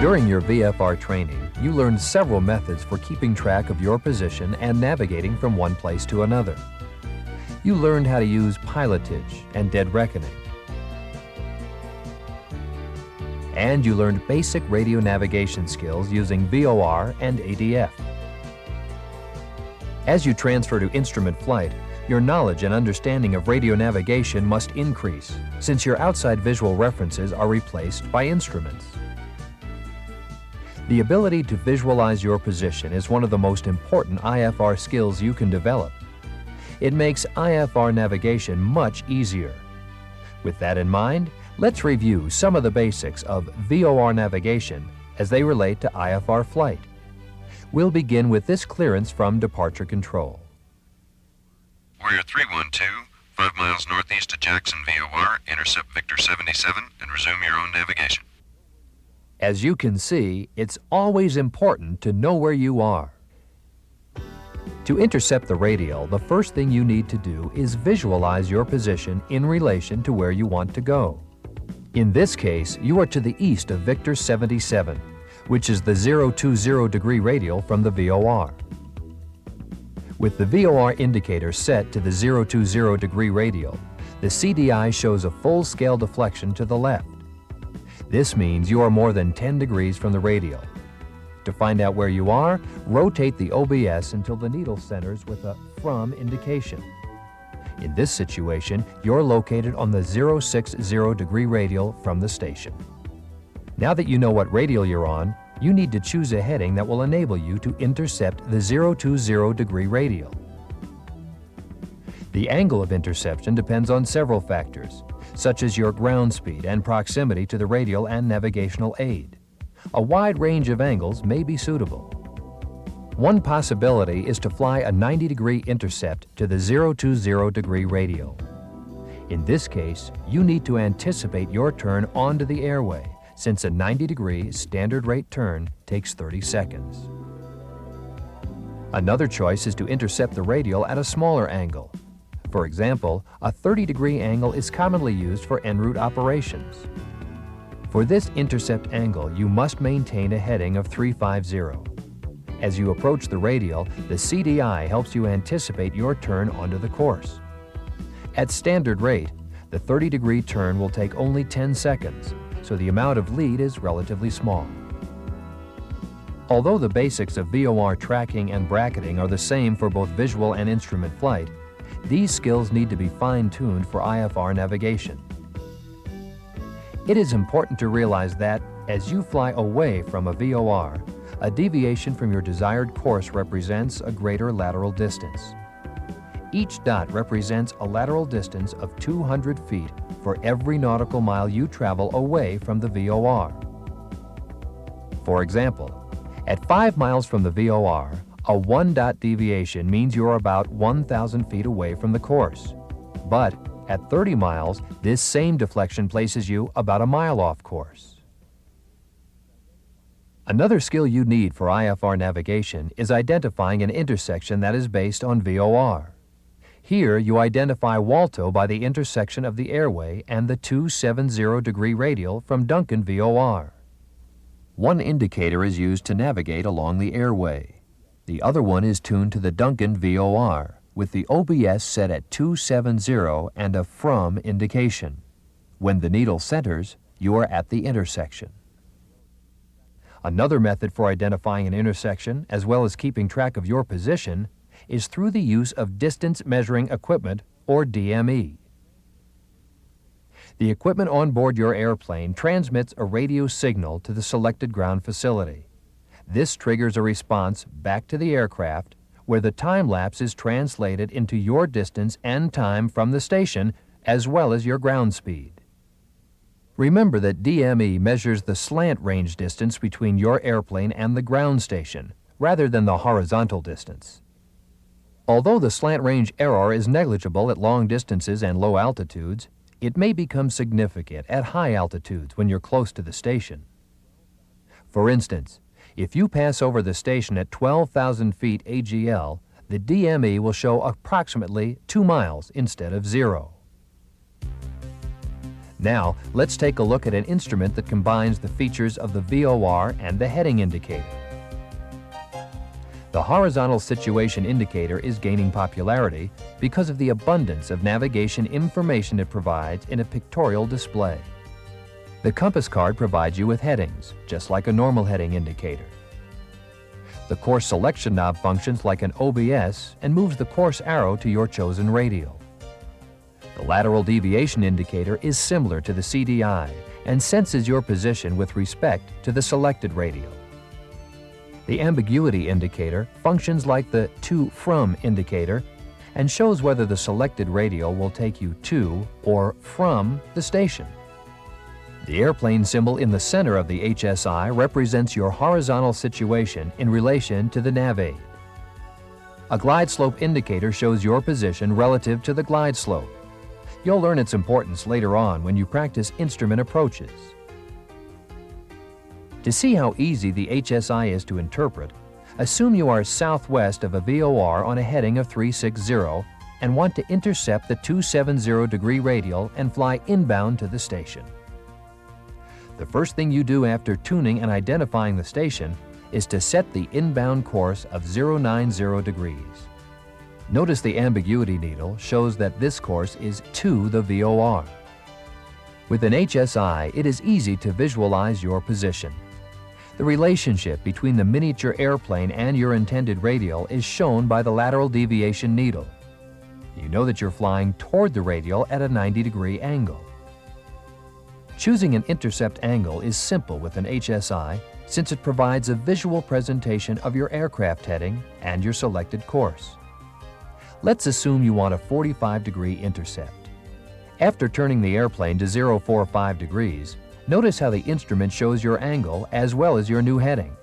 During your VFR training, you learned several methods for keeping track of your position and navigating from one place to another. You learned how to use pilotage and dead reckoning. And you learned basic radio navigation skills using VOR and ADF. As you transfer to instrument flight, your knowledge and understanding of radio navigation must increase, since your outside visual references are replaced by instruments. The ability to visualize your position is one of the most important IFR skills you can develop. It makes IFR navigation much easier. With that in mind, let's review some of the basics of VOR navigation as they relate to IFR flight. We'll begin with this clearance from departure control. Warrior 312, 5 miles northeast of Jackson VOR, intercept Victor 77 and resume your own navigation. As you can see, it's always important to know where you are. To intercept the radial, the first thing you need to do is visualize your position in relation to where you want to go. In this case, you are to the east of Victor 77, which is the 020-degree radial from the VOR. With the VOR indicator set to the 020-degree radial, the CDI shows a full-scale deflection to the left. This means you are more than 10 degrees from the radial. To find out where you are, rotate the OBS until the needle centers with a from indication. In this situation, you're located on the 060-degree radial from the station. Now that you know what radial you're on, you need to choose a heading that will enable you to intercept the 020-degree radial. The angle of interception depends on several factors, such as your ground speed and proximity to the radial and navigational aid. A wide range of angles may be suitable. One possibility is to fly a 90-degree intercept to the 020-degree radial. In this case, you need to anticipate your turn onto the airway, since a 90-degree standard rate turn takes 30 seconds. Another choice is to intercept the radial at a smaller angle. For example, a 30-degree angle is commonly used for en route operations. For this intercept angle, you must maintain a heading of 350. As you approach the radial, the CDI helps you anticipate your turn onto the course. At standard rate, the 30-degree turn will take only 10 seconds, so the amount of lead is relatively small. Although the basics of VOR tracking and bracketing are the same for both visual and instrument flight, these skills need to be fine-tuned for IFR navigation. It is important to realize that, as you fly away from a VOR, a deviation from your desired course represents a greater lateral distance. Each dot represents a lateral distance of 200 feet for every nautical mile you travel away from the VOR. For example, at 5 miles from the VOR, a 1-dot deviation means you're about 1,000 feet away from the course. But at 30 miles, this same deflection places you about a mile off course. Another skill you need for IFR navigation is identifying an intersection that is based on VOR. Here, you identify Walto by the intersection of the airway and the 270-degree radial from Duncan VOR. One indicator is used to navigate along the airway. The other one is tuned to the Duncan VOR, with the OBS set at 270 and a from indication. When the needle centers, you are at the intersection. Another method for identifying an intersection, as well as keeping track of your position, is through the use of distance measuring equipment, or DME. The equipment on board your airplane transmits a radio signal to the selected ground facility. This triggers a response back to the aircraft, where the time lapse is translated into your distance and time from the station, as well as your ground speed. Remember that DME measures the slant range distance between your airplane and the ground station, rather than the horizontal distance. Although the slant range error is negligible at long distances and low altitudes, it may become significant at high altitudes when you're close to the station. For instance, if you pass over the station at 12,000 feet AGL, the DME will show approximately 2 miles instead of 0. Now, let's take a look at an instrument that combines the features of the VOR and the heading indicator. The horizontal situation indicator is gaining popularity because of the abundance of navigation information it provides in a pictorial display. The compass card provides you with headings, just like a normal heading indicator. The course selection knob functions like an OBS and moves the course arrow to your chosen radial. The lateral deviation indicator is similar to the CDI and senses your position with respect to the selected radial. The ambiguity indicator functions like the to/from indicator and shows whether the selected radial will take you to or from the station. The airplane symbol in the center of the HSI represents your horizontal situation in relation to the nav aid. A glide slope indicator shows your position relative to the glide slope. You'll learn its importance later on when you practice instrument approaches. To see how easy the HSI is to interpret, assume you are southwest of a VOR on a heading of 360 and want to intercept the 270-degree radial and fly inbound to the station. The first thing you do after tuning and identifying the station is to set the inbound course of 090 degrees. Notice the ambiguity needle shows that this course is to the VOR. With an HSI, it is easy to visualize your position. The relationship between the miniature airplane and your intended radial is shown by the lateral deviation needle. You know that you're flying toward the radial at a 90-degree angle. Choosing an intercept angle is simple with an HSI since it provides a visual presentation of your aircraft heading and your selected course. Let's assume you want a 45-degree intercept. After turning the airplane to 045 degrees, notice how the instrument shows your angle as well as your new heading.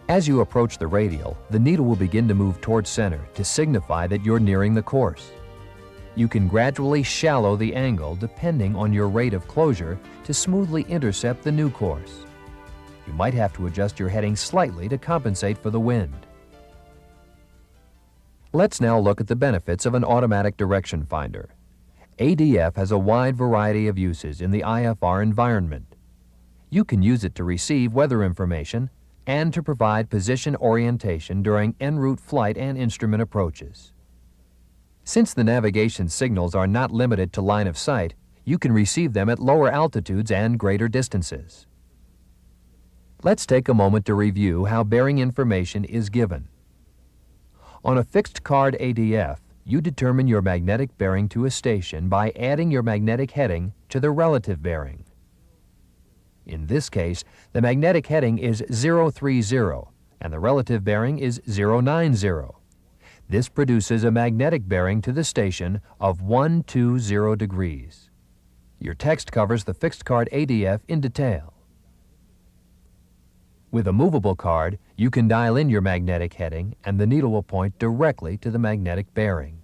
As you approach the radial, the needle will begin to move towards center to signify that you're nearing the course. You can gradually shallow the angle depending on your rate of closure to smoothly intercept the new course. You might have to adjust your heading slightly to compensate for the wind. Let's now look at the benefits of an automatic direction finder. ADF has a wide variety of uses in the IFR environment. You can use it to receive weather information and to provide position orientation during en route flight and instrument approaches. Since the navigation signals are not limited to line of sight, you can receive them at lower altitudes and greater distances. Let's take a moment to review how bearing information is given. On a fixed card ADF, you determine your magnetic bearing to a station by adding your magnetic heading to the relative bearing. In this case, the magnetic heading is 030 and the relative bearing is 090. This produces a magnetic bearing to the station of 120 degrees. Your text covers the fixed card ADF in detail. With a movable card, you can dial in your magnetic heading and the needle will point directly to the magnetic bearing.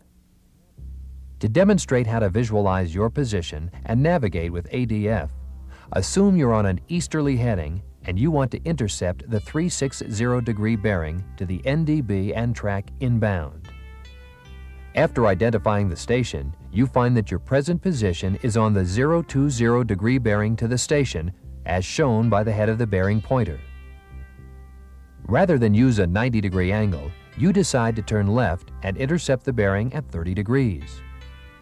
To demonstrate how to visualize your position and navigate with ADF, assume you're on an easterly heading and you want to intercept the 360-degree bearing to the NDB and track inbound. After identifying the station, you find that your present position is on the 020-degree bearing to the station, as shown by the head of the bearing pointer. Rather than use a 90-degree angle, you decide to turn left and intercept the bearing at 30 degrees.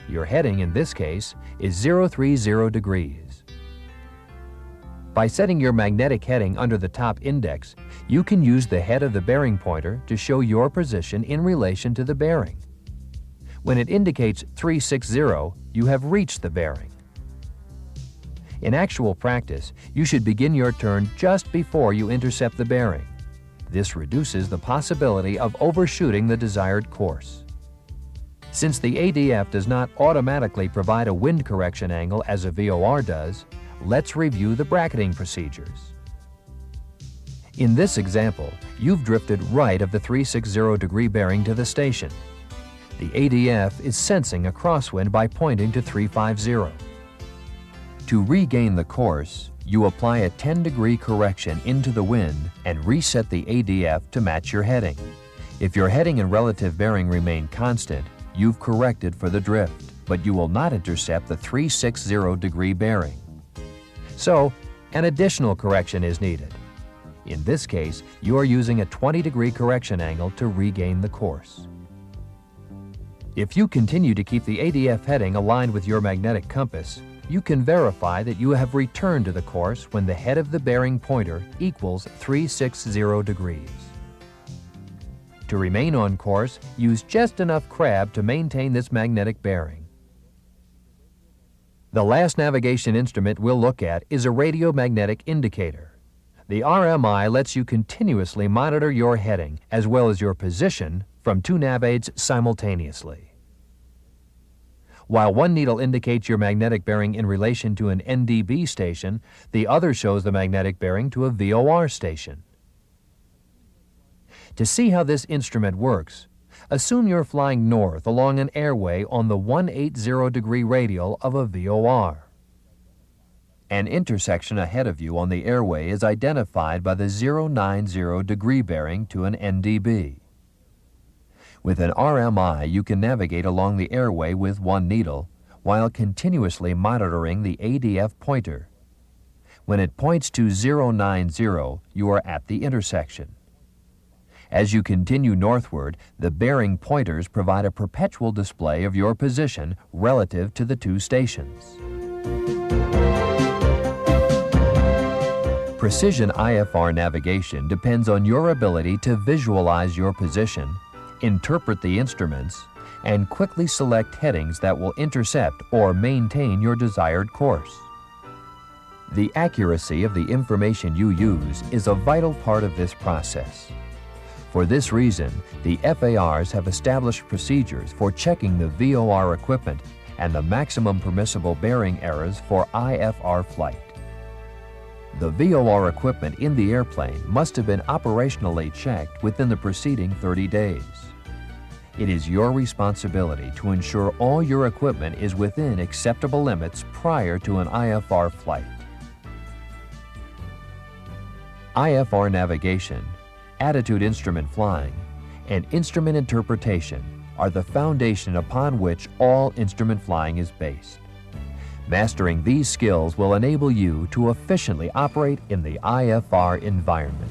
Your heading in this case is 030 degrees. By setting your magnetic heading under the top index, you can use the head of the bearing pointer to show your position in relation to the bearing. When it indicates 360, you have reached the bearing. In actual practice, you should begin your turn just before you intercept the bearing. This reduces the possibility of overshooting the desired course. Since the ADF does not automatically provide a wind correction angle as a VOR does, let's review the bracketing procedures. In this example, you've drifted right of the 360-degree bearing to the station. The ADF is sensing a crosswind by pointing to 350. To regain the course, you apply a 10-degree correction into the wind and reset the ADF to match your heading. If your heading and relative bearing remain constant, you've corrected for the drift. but you will not intercept the 360-degree bearing. So, an additional correction is needed. In this case, you are using a 20-degree correction angle to regain the course. If you continue to keep the ADF heading aligned with your magnetic compass, you can verify that you have returned to the course when the head of the bearing pointer equals 360 degrees. To remain on course, use just enough crab to maintain this magnetic bearing. The last navigation instrument we'll look at is a radiomagnetic indicator. The RMI lets you continuously monitor your heading as well as your position from two nav aids simultaneously. While one needle indicates your magnetic bearing in relation to an NDB station, the other shows the magnetic bearing to a VOR station. To see how this instrument works, assume you're flying north along an airway on the 180-degree radial of a VOR. An intersection ahead of you on the airway is identified by the 090-degree bearing to an NDB. With an RMI, you can navigate along the airway with one needle while continuously monitoring the ADF pointer. When it points to 090, you are at the intersection. As you continue northward, the bearing pointers provide a perpetual display of your position relative to the two stations. Precision IFR navigation depends on your ability to visualize your position, interpret the instruments, and quickly select headings that will intercept or maintain your desired course. The accuracy of the information you use is a vital part of this process. For this reason, the FARs have established procedures for checking the VOR equipment and the maximum permissible bearing errors for IFR flight. The VOR equipment in the airplane must have been operationally checked within the preceding 30 days. It is your responsibility to ensure all your equipment is within acceptable limits prior to an IFR flight. IFR navigation, attitude instrument flying, and instrument interpretation are the foundation upon which all instrument flying is based. Mastering these skills will enable you to efficiently operate in the IFR environment.